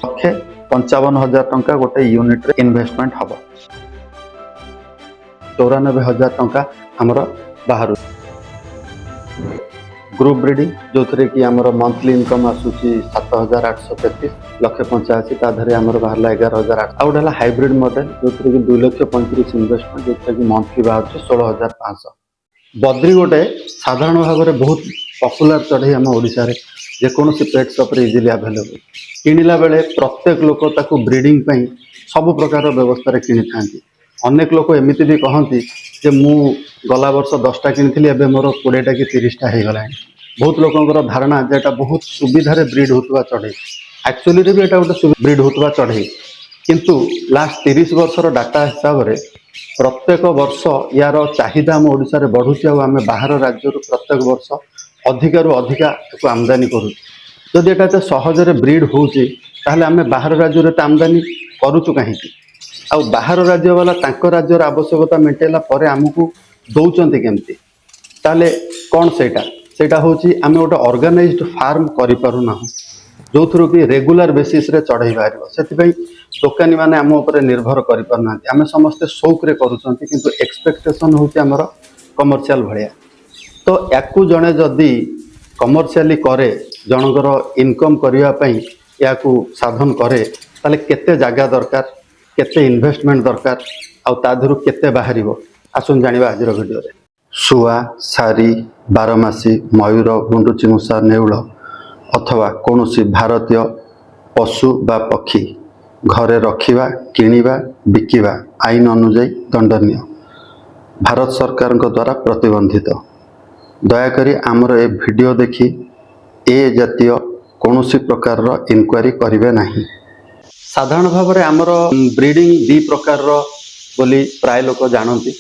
1,55,000 टंका गोटे यूनिट रे इन्वेस्टमेंट हम 94,000 टंका आमर बाहर ग्रुप ब्रीडिंग जो थे कि आमर मंथली इनकम आसूची 7,833 1,85,000 ताधरे आमर बाहर 11,008 आ गोटे हाइब्रिड मॉडल जो थे कि 2,35,000 इन्वेस्टमेंट जो थे कि मंथली बाहर 16,500 बद्री गोटे साधारण भाव में बहुत पॉपुलर चढ़ई आम ओडिशा रे जेकोसी पेट शॉप रे इजिली अवेलेबल किणिला बेले प्रत्येक लोक ताकू ब्रीडिंग पई सब प्रकार व्यवस्था किनी थांती अनेक लोक एमिति भी कहती जे मु गला वर्ष 10टा किनी एबे मोर 20टा कि 30टा हो गला बहुत लोकंकर धारणा जे एटा बहुत सुविधारे ब्रीड होतबा चढ़ई एक्चुअली रे भी एटा गोटे ब्रीड होतबा चढ़ई किंतु लास्ट 30 वर्षर डाटा हिसाब रे प्रत्येक वर्ष यार चाहिदा आम ओडिशा रे बढ़ुची आम बाहर राज्य प्रत्येक वर्ष अधिकारु अधिका आमदानी करूँ जदि एटा तो सहजरे ब्रीड होची ताहले आम बाहर राज्य आमदानी करूचु कहीं आ बाहर राज्य वाला तांको राज्यर आवश्यकता मेटेला परे आमको दौरान केमती ताले कौन सेटा होची आम गोटे ऑर्गेनाइज्ड फार्म करि पारुना जो थ्रू कि रेगुलर बेसिस रे चढ़ई बाहर से दोकानी माने आम ऊपर निर्भर करि पारना आम समस्ते शौक रे करूछंती किंतु एक्सपेक्टेशन होची हमर कमर्शियल भलिया तो याकू जड़े जदि कमर्शियली करे जनकर इनकम करने याकू साधन करे ताले केते जगह दरकार केते इन्वेस्टमेंट दरकार आधु केते बाहर आसुन जानिबा आज वीडियो रे सुआ सारी बारमासी मयूर गुंडुचिमूषा नेउल अथवा कौनसी भारतीय पशु बा पक्षी घरे रखिबा किनिबा बिकिबा आईन अनुଯାयी दंडनीय भारत सरकार द्वारा प्रतिबंधित दयाकरी आमर ए वीडियो देखि ए जातीय कौनसी प्रकार इनक्वारी करिवे नहीं। साधारण भाव में आमर ब्रीडिंग दी प्रकार बोली प्राय लोक जानती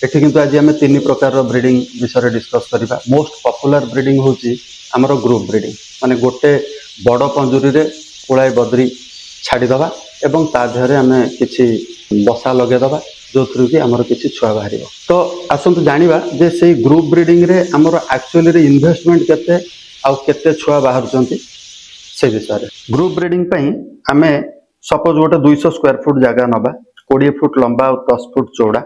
एठी किंतु आज आम 3 प्रकार ब्रीडिंग विषय डिस्कस करबा। मोस्ट पॉपुलर ब्रीडिंग होची आमर ग्रुप ब्रीडिंग माने गोटे बड़ पंजुरी रे पुळाई बद्री छाड़ी दबा एवं ता देहरे आमे किछि बसा लगे दबा जो थ्रू कि आमर किछि छुआ बाहर तो आसंतु जानिबा जे से ग्रुप ब्रीडिंग रे आमर एक्चुअली रे इन्वेस्टमेंट केते आ केते छुआ बाहर चंती से विषय रे। ग्रुप ब्रीडिंग पई आमे सपोज गोटे 200 स्क्वायर फुट जगह नबा 20 फुट लंबा और 10 फुट चौड़ा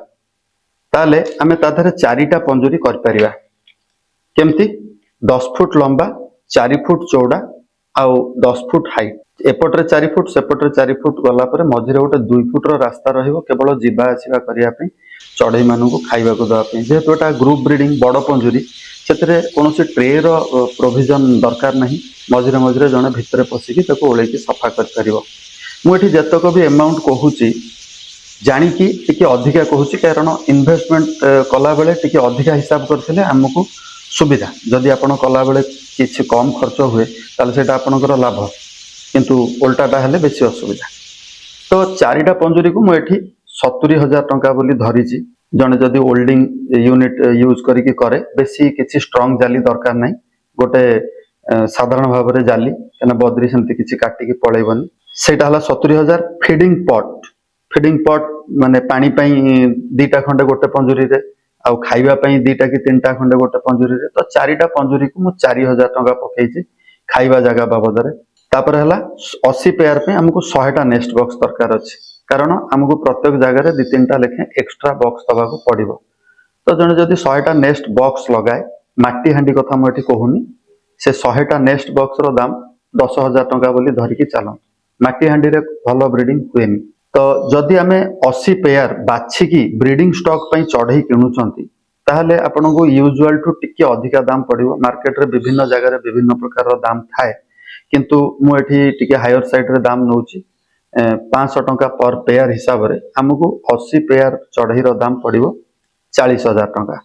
ताले आमे ताधरे 4टा पंजुरी कर परिबा केमती 10 फुट लंबा 4 फुट चौड़ा आउ 10 फुट हाइट एपट्रे 4 फुट सेपट्रे 4 फुट गला पर मझिरे गोटे 2 फुट रास्ता रहिबो केवल जीवा आसीबा करिया पे चढ़ई मानू खाइबा को दवा पे जेहेतु एटा ग्रुप ब्रीडिंग बड़ पंजुरी सेतरे कोनोसी ट्रे रो प्रोविजन दरकार नहीं मझिरे मझिरे जने भितरे पसिकी ताको ओळेकी सफा कर परिबो। मु एठी जतक भी अमाउंट कहूची जानिकी टिके अधिका कहूची कारण इन्वेस्टमेंट कला बेले टिके अधिका हिसाब करथिले हमकु सुविधा जदि आपण कला बेले किछि कम खर्च हुए ताले सेटा आपनकर लाभ किंतु उल्टाटा हेले बेसी असुविधा तो 4टा पंजुरी को मु एठी 70,000 टंका बोली धरिची जने जदि होल्डिंग यूनिट यूज करिकी करे बेसी किछि स्ट्रांग जाली दरकार नहीं गोटे साधारण भाव में जाली कना बद्री सेमती किछि काटिकी पळेबनी सेटा हला 70,000। फीडिंग पॉट माने पानी पई 2टा खंडे गोटे पंजुरी रे आ खाइबा पई 2टा कि 3टा खंडे गोटे पंजुरी रे तो 4टा पंजुरी को मु 4,000 टंका पकेइची खाइबा जगह बाबद रे तापर हला 80 पेयर पे हमको 100टा नेस्ट बॉक्स दरकार अछि कारण हमको प्रत्येक जगह रे 2-3टा लेखे एक्स्ट्रा बॉक्स दबाको पड़िबो तो जने जदि 100टा नेस्ट बॉक्स लगाए माटी हांडी कथा मु एठी कहूनी से 100टा नेस्ट बॉक्स रो दाम 10,000 टंका बोली धरिकी चलो माटी हांडी रे भलो ब्रीडिंग हुएनी तो जदि आमे 80 पेयर बाछिकी ब्रीडिंग स्टॉक पई चढ़ई किणुचंती ताहले आपनको यूजुअल टू टिके अधिका दाम पड़िबो मार्केट रे विभिन्न जगह रे विभिन्न प्रकार दाम थाए किंतु मु एठी टिके हायर साइड रे दाम नउची 500 टंका पर पेयर हिसाब रे हमको 80 पेयर चढ़ई रो दाम पड़िबो 40,000 टंका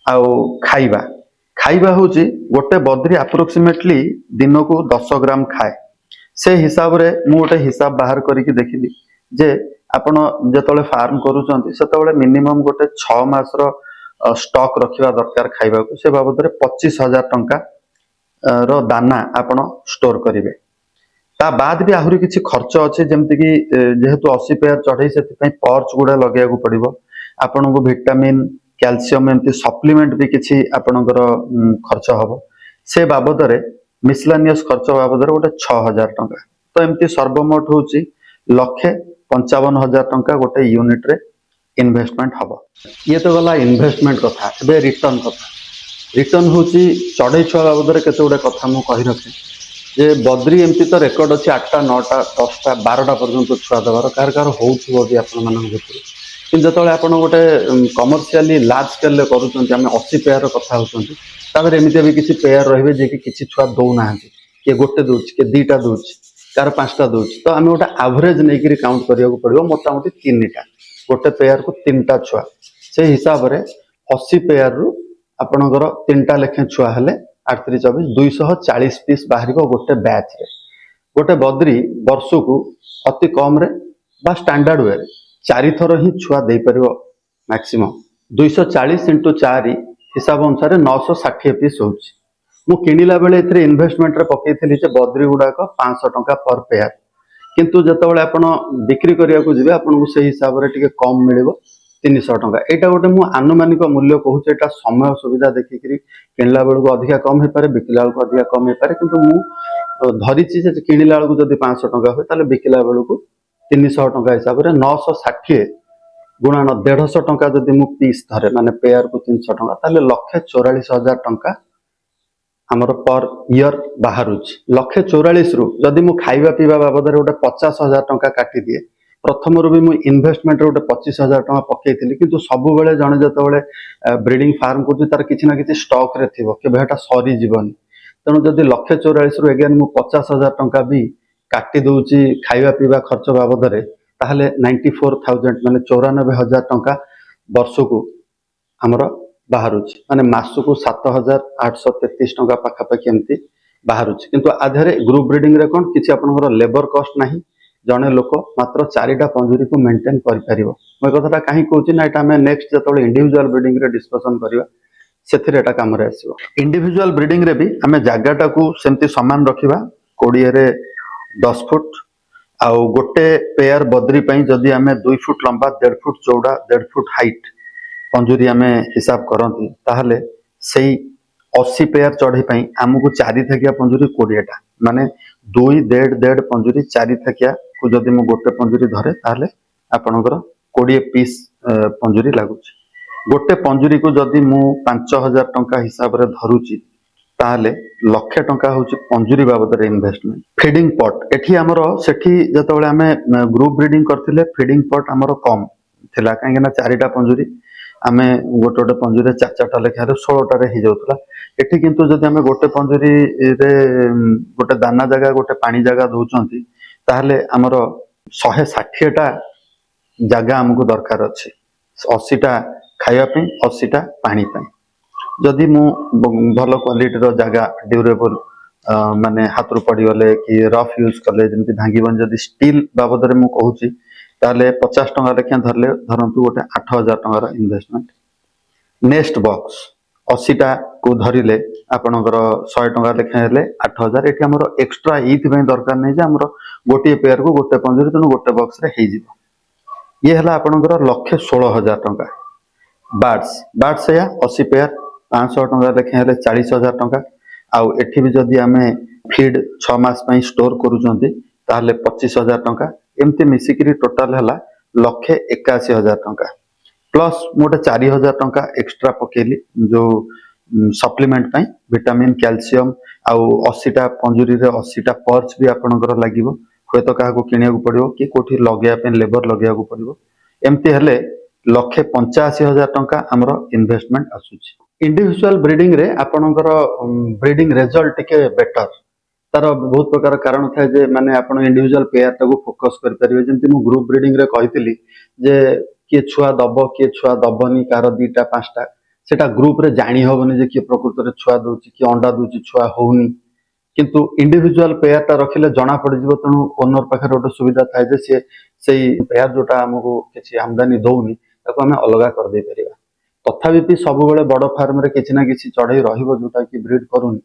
आउ खाइबा होची गोटे बद्री अप्रोक्सीमेटली दिन को 10 ग्राम खाए से हिसाब रे मु गोटे हिसाब बाहर करिकी देखिली जे आपण जेतले फार्म करूचंती सेतले मिनिमम गोटे 6 मास रो स्टॉक रखिबा दरकार खाइबा को से बाबद रे 25,000 टंका रो दाना आपण स्टोर करिवे ता बाद भी आहुरी किछि खर्च अछि जेमति कि जेहेतु 80 पेयर चढ़ई सेति पई पर्च गुडा लगेया को पड़िबो आपण को विटामिन कैल्शियम एमति सप्लीमेंट भी किछि आपणकर खर्च हबो से बाबद रे मिसलानियस खर्च बाबद रे गोटे 6,000 टंका तो एमती सर्वमोट होची 1,55,000 टंका गोटे यूनिट रे इन्वेस्टमेंट हबो। ये तो गला इन्वेस्टमेंट कथा। एबे रिटर्न कथा। रिटर्न होची चढ़ई छुआ बाबद केते गुडे कथा मु कहि रखे जे बद्री एमती तो रेकर्ड अच्छी 8टा 9टा 10टा 12टा पर्यंत छुआ देवार कार कार होउथबो भी आपण मानन भितर कि जतले आपण गोटे कमर्शियली लार्ज स्केल करूछन्ती आमे 80 पेयर कथा होछन्ती तापर एमिते भी किछि पेयर रहिबे जे कि किछि छुआ दउ नाहंती के गोटे दोछ के दीटा दोछ कार पांचटा दोछ तो आमे गोटे एवरेज नै कि काउंट करिया को पड़िबो मोटामोटी 3टा गोटे पेयर को 3टा छुआ से हिसाब रे 80 पेयर रु आपणकर 3टा लेखे छुआ हेले 8×3 = 240 पीस बाहर गोटे बैच रे गोटे बद्री वर्ष को अति कम रे बा स्टैंडर्ड वे 4 थर ही छुआ दे परिबो मैक्सिमम 240 × 4 हिसाब अनुसार 960 पीस होउची मु किनिला बेले एथरे इन्वेस्टमेंट रे पकेइथिली जे बद्री गुडा को 500 टंका पर पेयर किंतु जतबेले आपण बिक्री करिया को जिवे आपण को सही हिसाब रे टिके कम मिलिबो 300 टंका एटा गोटे मु आनुमानिक मूल्य कहूचे एटा समय सुविधा देखिकरी किनला बेल को अधिका कम हे पारे बिकिला बेल को अधिका कम हे पारे किंतु मु धरिची जे किनिला बेल को जदी 500 टंका होय ताले बिकिला बेल को 300 टंका हिसाब रे 960 गुणन 150 टंका जदी मु पीस धरे माने पेयर को 300 टंका ताले 1,44,000 टंका हमर पर ईयर बाहरुच 1,44,000 रु जदी मु खाइबा पीबा बाबद रे गोटे 50,000 टंका काटी दिए प्रथम रु भी मु इन्वेस्टमेंट रे गोटे 25,000 टंका पकेइथिली किंतु सब बेले जणे जतबेले ब्रीडिंग फार्म को तार किछि ना किछि स्टॉक रे थिबो के बेटा सरी जीवन तनो जदी 1,44,000 रु अगेन मु 50,000 टंका भी काटी दउची खाइबा पीबा खर्च बाबद रे ताहले 94,000 माने 94,000 टंका वर्ष को हमर बाहरुच माने मासु को 7,833 टंका पाखा पाखी एमती बाहरुच किंतु आधारे ग्रुप ब्रीडिंग रे कोन किछि आपनकर लेबर कॉस्ट नाही जने लोक मात्र 4टा पंजुरी को मेंटेन करि परिबो म कथाटा काहे कहूची ना एटा हमें नेक्स्ट जतले इंडिविजुअल ब्रीडिंग रे डिस्कशन करिवा सेथिरे एटा काम रे आसीबो इंडिविजुअल ब्रीडिंग रे भी हमें जागाटा को सेमती समान रखिबा कोडिए रे 10 फुट आउ गोटे पेयर बद्री पई जदी हमें 2 फुट लंबा 1.5 फुट चौड़ा 1.5 फुट हाइट पंजुरी हमें हिसाब करंती ताहले सेही 80 पेयर चढ़ई पई हमकु 4 थकिया पंजुरी 20टा माने 2 1.5 पंजुरी 4 थकिया को जदी मु गोटे पंजुरी धरे ताहले आपनकर 20 पीस पंजुरी लागुची गोटे पंजुरी को जदी मु 5,000 टंका हिसाब रे धरुची ताहले लक्ष टंका होची पंजुरी बाबद रे इन्वेस्टमेंट फीडिंग पॉट एठी हमरो सेठी जतबेले हमें ग्रुप ब्रीडिंग करथिले फीडिंग पॉट हमरो कम थिला काहे ना 4टा पंजुरी आमे गोटे गोटे पंजुरी 4-4टा लेखारे 16टा रे हि जाउतला एठी किंतु जदी हमें गोटे पंजुरी रे गोटे दाना जगह गोटे पानी जगह दउचंती ताहले हमरो 160टा जगह हमकु दरकार अछि 80टा खाइबा पे 80टा पानी पे जदी मु भलो क्वालिटी रो जगह ड्यूरेबल माने हाथ रो पड़ी गले कि रफ यूज करले जेंति भांगीबन जदी स्टील बाबद रे मु कहूची ताले 50 टंका लेखा धरले धरंतु गोटे 8,000 टंका रो इन्वेस्टमेंट नेक्स्ट बॉक्स 80टा को धरिले आपनकर 100 टंका लेखा हेले 8,000 एठी हमरो एक्स्ट्रा इथ में दरकार नै जे हमरो गोटे पेयर को गोटे पंजुरी तनो गोटे बॉक्स रे हे जिवो ये हला आपनकर 1,16,000 टंका बार्ड्स या 80 पेयर 500 टंका लेखा हेले 40,000 टंका आउ एठी भी जदी हमें फीड 6 मास पई स्टोर करूचंती ताहले 25,000 टंका एमती मिसिकरी टोटल हला 1,81,000 टंका प्लस मोटे 4,000 टंका एक्स्ट्रा पकेली जो सप्लीमेंट पई विटामिन कैल्शियम आउ 80टा पंजुरी रे 80टा पर्च भी आपनकर लागिवो होय तो काहा को किनिया को पड़िवो कि कोठी लगेया पे लेबर लगेया को पड़िवो एमती हेले 1,85,000 टंका हमरो इन्वेस्टमेंट आसुची इंडिविजुअल ब्रीडिंग रे आपनकर ब्रीडिंग रिजल्ट टिके बेटर तार बहुत प्रकार कारण था जे माने आपण इंडिविजुअल पेयर टाको फोकस कर परिबे जेंति मु ग्रुप ब्रीडिंग रे कहितली जे के छुआ दबो के छुआ दबनी कार 2टा 5टा सेटा ग्रुप रे जानि होबनी जे के प्रकृति रे छुआ दोची कि अंडा दोची छुआ होउनी किंतु इंडिविजुअल पेयर ता रखिले जणा पड़ जिवो तनु ओनर पाखर गोटे सुविधा थाए जे से सेही पेयर जोटा हमको किछि आमदानी दउनी ताको हमें अलगा कर दे परिबा तथापि भी सब बेले बड़ फार्म रे किछि ना किछि चढ़ई रहिबो जोटा कि ब्रीड करूनी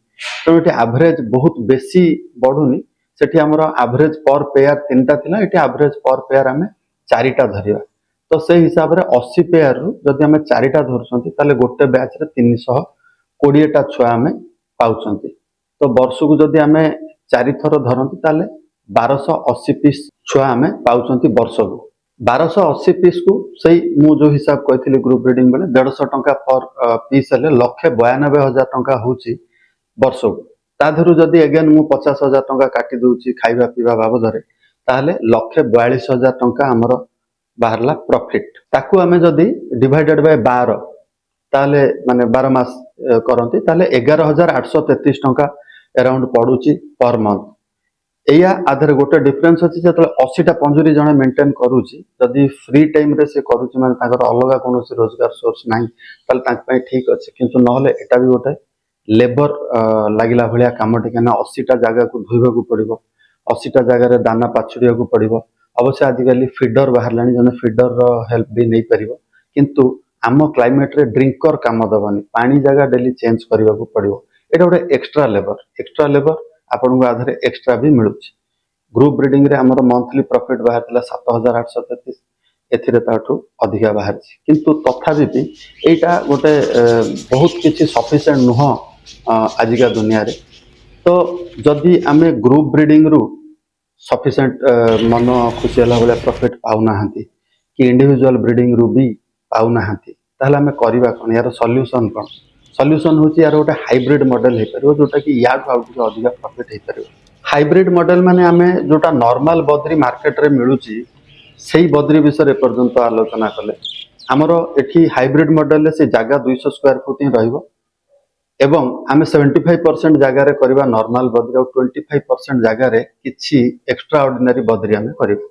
तो एठी एवरेज बहुत बेसी बढ़ुनी सेठी हमर एवरेज पर पेयर 3टा थिला एठी एवरेज पर पेयर हमें 4टा धरिबा तो से हिसाब रे 80 पेयर रु जदी हमें 4टा धरछंती ताले गोटे बैच रे 320टा छुआ हमें पाउछंती तो वर्ष को जदी हमें 4 थर धरंती ताले 1280 पीस छुआ आम पाँच वर्ष को 1280 पीस को सही मु जो हिसाब कही ग्रुप ब्रीडिंग बेले 150 टंका पर पीस हेले 192,000 टंका होची वर्ष को ता धरू जदि अगेन मु 50,000 टंका काटी दूची खाइबा पीवा बाबद ताहले 142,000 टंका हमर बाहरला प्रॉफिट ताकू आमे जदि डिवाइडेड बाय 12 ताहले माने 12 मास करंती ताहले 11,833 टंका अराउंड पडुची पर मंथ एया आधर गोटे डिफरेंस अछि जतले 80टा पंजुरी जणे मेंटेन करूची जदि फ्री टाइम रे से करूची माने ताकर अलगा कोनोसी रोजगार सोर्स नाही ताल ताक पय ठीक अछि किंतु नहले एटा भी गोटे लेबर लागिला भलिया काम टिकना 80टा जगह को धोइबा को पड़िबो 80टा जगह रे दाना पाछुड़िया को पड़िबो अवश्य आजिकल फीडर बाहर लानी जने फीडर रो हेल्प भी नहीं परिबो किंतु आम क्लाइमेट रे ड्रिंकर काम दबनी पानी जगह डेली चेंज करबा को पड़िबो एटा गोटे एक्स्ट्रा लेबर आपन को आधारे एक्स्ट्रा भी मिलुछ ग्रुप ब्रीडिंग रे हमर मंथली प्रॉफिट बाहर थिला 7,833 एथिरे ताठू अधिका बाहर छी किंतु तथापि भी एटा गोटे बहुत किछि सफिशिएंट नुह आजिका दुनिया रे तो जदि आमे ग्रुप ब्रीडिंग रु सफिशिएंट मन खुशी होला बोले प्रॉफिट पाउ नाहंती कि इंडिविजुअल ब्रीडिंग रु भी पाउ नाहंती ताहले आमे करिबा कोन यार सॉल्यूशन कोन सॉल्यूशन होची यार गोटे हाइब्रिड मॉडल हे परबो जोटा कि या आउट अधिका प्रॉफिट हे परबो हाइब्रिड मॉडल माने आमे जोटा नॉर्मल बद्री मार्केट रे मिलुची सेही बद्री विषय पर्यंत आलोचना कले हमरो एठी हाइब्रिड मॉडल से जगह 200 स्क्वायर फुट ही रहइबो एवं आमे 75% जगह रे करबा नॉर्मल बद्री और 25% जगह रे किछि एक्स्ट्रा ऑर्डिनरी बद्री आमे करबो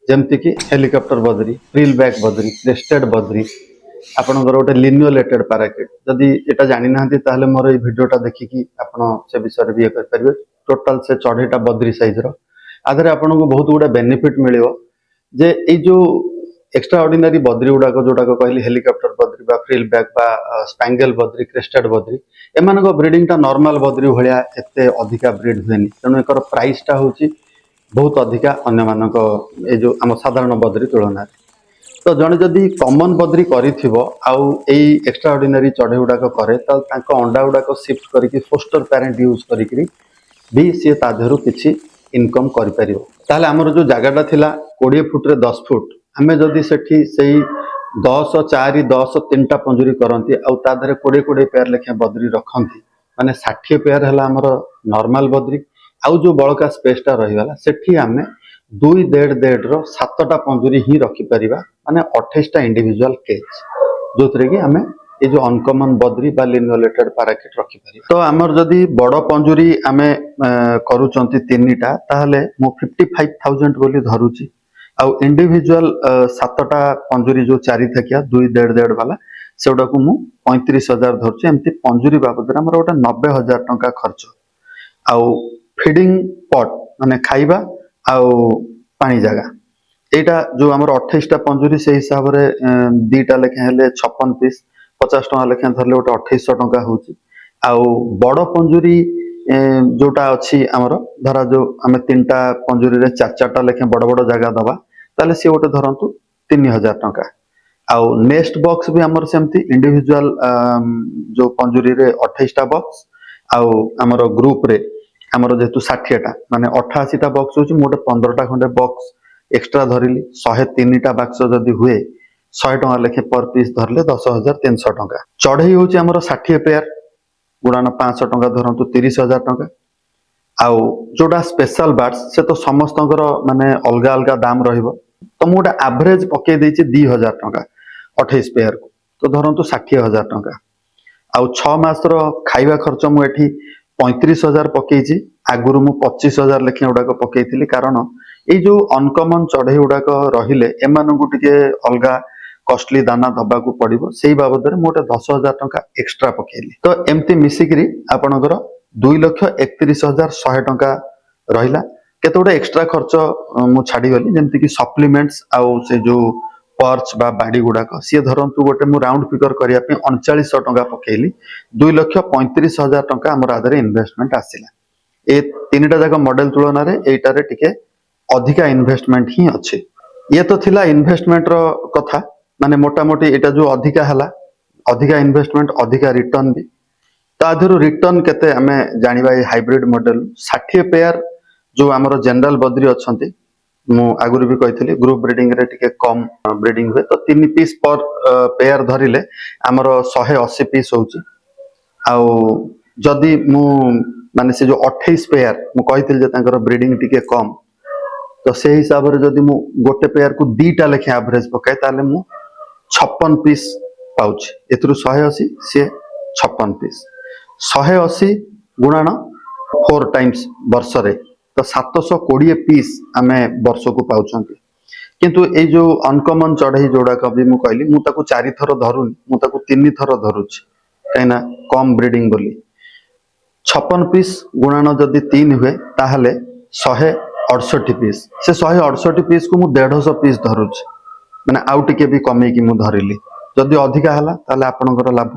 जेमति कि helicopter Badri frill back Badri crested Badri आपनकर गोटे लिनियोलेटेड पैराकिट जदि एटा जानि नाहंती ताहले मोर ए वीडियोटा देखिकी आपण से विषय भी कर परिबे टोटल से 24टा बद्री साइज रो आधरे आपण को बहुत गुडा बेनिफिट मिलियो जे ए जो एक्स्ट्रा ऑर्डिनरी बद्री गुडा को जोटा को कहली हेलिकॉप्टर बद्री बा फ्रिल बैक बा स्पैंगल बद्री क्रेस्टेड बद्री एमान को ब्रीडिंग टा नॉर्मल बद्री भलिया एते अधिका ब्रीड हुएनी तनो एकर प्राइस टा होची बहुत अधिका अन्य मानक ए जो हम साधारण बद्री तुलना तो जने जदि कॉमन बद्री करिथिबो आउ एई एक्स्ट्रा ऑर्डिनरी चढ़े गुडा को करे त तांको अंडा गुडा को शिफ्ट करिकि फोस्टर पैरेंट यूज करिकि भी सी ता धरु किछि इनकम करि परिबो ताले हमर जो जागाटा थिला 20 फुट रे 10 फुट हमें जदि सेठी सेई 10 4 10 3टा पंजुरी करंती आउ ता धरे 20 पेयर लेखे बद्री रखंती माने 60 पेयर हला हमर नॉर्मल बद्री आउ जो बळका स्पेस टा रहिवाला सेठी हमें 2.5 रो 7टा पंजुरी ही रखि परिबा माने 28टा इंडिविजुअल केज जोथरे कि हमें ए जो अनकॉमन बद्री बा लिनियोलेटेड पैराकिट रखि परिबा तो हमर जदी बड़ पंजुरी हमें करूचंती तीनटा ताहले मो 55,000 बोली धरुची आउ इंडिविजुअल 7टा पंजुरी जो 4 थकिया 2.5 वाला सेउडा को मु 35,000 धरची एमती पंजुरी बाबद हमर गोटा 90,000 टंका खर्च आउ फीडिंग पॉट माने खाइबा आउ पानी जगह एटा जो हमर 28टा पंजुरी से हिसाब रे दीटा लेखे हेले 56 पीस 50 टका लेखे धरले गोटे 2800 टका होची आउ बड़ पंजुरी जोटा अछि हमर धरा जो हमें 3टा पंजुरी रे 4-4टा लेखे बड़ बड़ जगह दबा ताले से गोटे धरंतु 3000 टका आउ नेक्स्ट बॉक्स भी हमर सेमती इंडिविजुअल जो पंजुरी रे 28टा बॉक्स आउ हमर ग्रुप रे हमर जेतु 60टा माने 88टा बॉक्स होची मोटे 15टा खंडे बॉक्स एक्स्ट्रा धरिली 103टा बॉक्स जदी हुए 100 टका लेखे पर पीस धरले 10,300 टका चढ़ई होची हमर 60 पेयर गुडान 500 टका धरंतु 30,000 टका आउ जोडा स्पेशल बार्ड्स से तो समस्तଙ୍କର माने अलगा अलगा दाम रहइबो तो मोटा एवरेज पके देछि 2,000 टका 28 पेयर को तो धरंतु 60,000 टका आउ 6 मास रो खाइबा खर्च मु एठी 35,000 पकेइछि आगुरु मु 25,000 लेखे उडा को पकेइथिली कारण ए जो अनकॉमन चढ़ई उडा को रहिले एमान को टिके अलगा कॉस्टली दाना दबा को पड़िबो सेही बाबद रे मोटे 10,000 टका एक्स्ट्रा पकेइली तो एमती मिसिकरी आपनकर 2,31,100 टका रहिला केते उडा एक्स्ट्रा खर्च मु छाडी गली जेमति कि सप्लीमेंट्स आउ से जो पर्च बा बाडी गुडा को सी धरंतु गोटे मु राउंड फिगर करिया पे 3900 टका पकेइली 2,35,000 टका हमर आदरे इन्वेस्टमेंट आसिला ए तीनटा जाक मॉडल तुलना रे एटा रे टिके अधिका इन्वेस्टमेंट ही अछि ये तो थिला इन्वेस्टमेंट रो कथा माने मोटा मोटी एटा जो अधिका हला अधिका इन्वेस्टमेंट अधिका रिटर्न भी ताधरु रिटर्न केते हमें जानिबा ए हाइब्रिड मॉडल 60 पेयर जो आमर जनरल बद्री अच्छा मु आगुरी भी कही ग्रुप ब्रीडिंग रे टिके कम ब्रीडिंग हुए तो 3 पीस पर पेयर धरिले आमर 180 पीस होची आउ जदि मु माने से जो 28 पेयर मु कही जे तांकर ब्रीडिंग टिके कम तो से हिसाब रे जदि मु गोटे पेयर को दीटा लेखे एवरेज पकाए ताले मु 56 पीस पाउची एथरु 180 से 56 पीस 180 गुणन 4 टाइम्स वर्ष रे तो 720 पीस आमे वर्ष को पाउछंती किंतु ए जो अनकॉमन चढ़ई जोड़ा कभी मु कहली मु ताको 4 थर धरुनी मु ताको 3 थर धरुची काइना कम ब्रीडिंग बोली 56 पीस गुणन जदि 3 हुए ताहले 168 पीस से 168 पीस को मु 150 पीस धरुची माने आउ टिके भी कमे की मु धरिली जदि अधिका हला ताहले आपनकर लाभ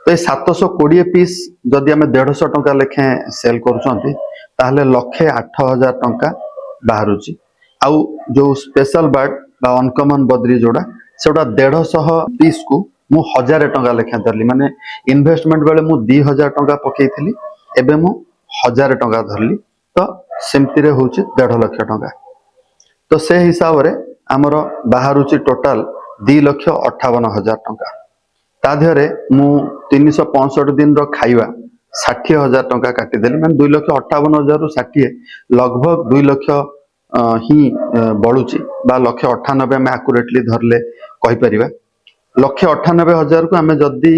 तो ये 720 पीस जदि आम 150 टंका लेखे सेल करुँच ताहले 1,08,000 टंका बाहर आउ जो स्पेशल बर्ड बा अनकॉमन बद्री जोड़ा से 150 पीस को मु 1000 टंका लेखे धरली माने इन्वेस्टमेंट बेले मु 2000 टंका पकेइथिली एबे मु 1000 टंका धरली तो सेमती रे होची 1.5 लाख टंका तो से हिसाब रे हमर बाहर टोटाल 2,58,000 टंका ताधरे मु 365 दिन रो खाइबा 60,000 टंका काटिदेली मैंने 2,58,000 रु 60 लगभग 2 लाख ही बलुची बा 1,98,000 आम आकुरेटली धरले कही परिबा 1,98,000 को आम जदि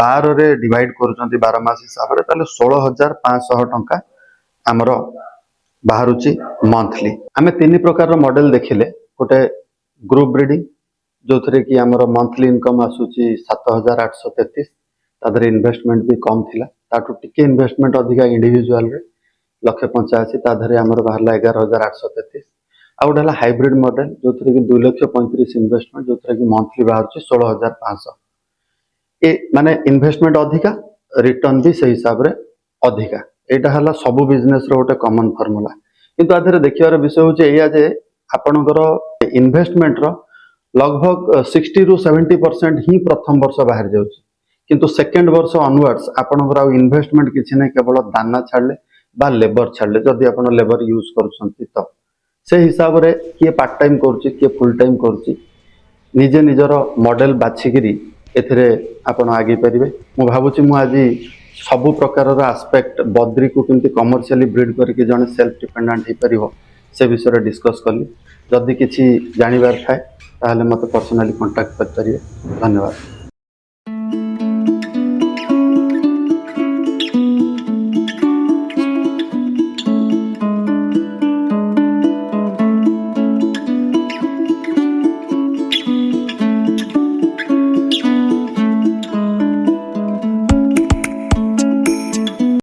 12 रे डिवाइड करूचंती 12 मास हिसाब रे ताले 16,500 टंका हमर बाहरुची मंथली आम 3 प्रकार रो मॉडल देखिले गोटे ग्रुप ब्रीडिंग जो थे कि आमर मंथली इनकम आसूची 7,833 तादरे इन्वेस्टमेंट भी कम थिला ताटू टिके इन्वेस्टमेंट अधिका इंडिविजुअल रे 1,85,000 तादरे आमर बाहरला 11,833 आ गोटे हाइब्रिड मॉडल जो थे कि 2,35,000 इन्वेस्टमेंट जो थे कि मंथली बाहर 16,500 ए माने इन्वेस्टमेंट अधिका रिटर्न भी से हिसाब रे अधिका एटा हला सब बिजनेस रो गोटे कॉमन फार्मूला किंतु आधरे देखियार विषय होचे एया जे आपनकर इन्वेस्टमेंट रो लगभग 60 रु 70% ही प्रथम वर्ष बाहर जाउची किंतु सेकंड वर्ष ऑनवर्ड्स आपनकर आ इन्वेस्टमेंट किछि नै केवल दाना छाडले बा लेबर छाडले जदि आपन लेबर यूज करूछंती तो से हिसाब रे के पार्ट टाइम करूची के फुल टाइम करूची निजे निजर मॉडल बाछिगिरी एथरे आपन आगे परिबे मु भाबुची मु आजि सब प्रकार एस्पेक्ट बद्री को किंतु कमर्शियली ब्रीड करके जने सेल्फ डिपेंडेंट हे परिबो से विषय डिस्कस कली जदि किछि जानिबार थाए ताहले मते पर्सनली कांटेक्ट कर परिबे धन्यवाद।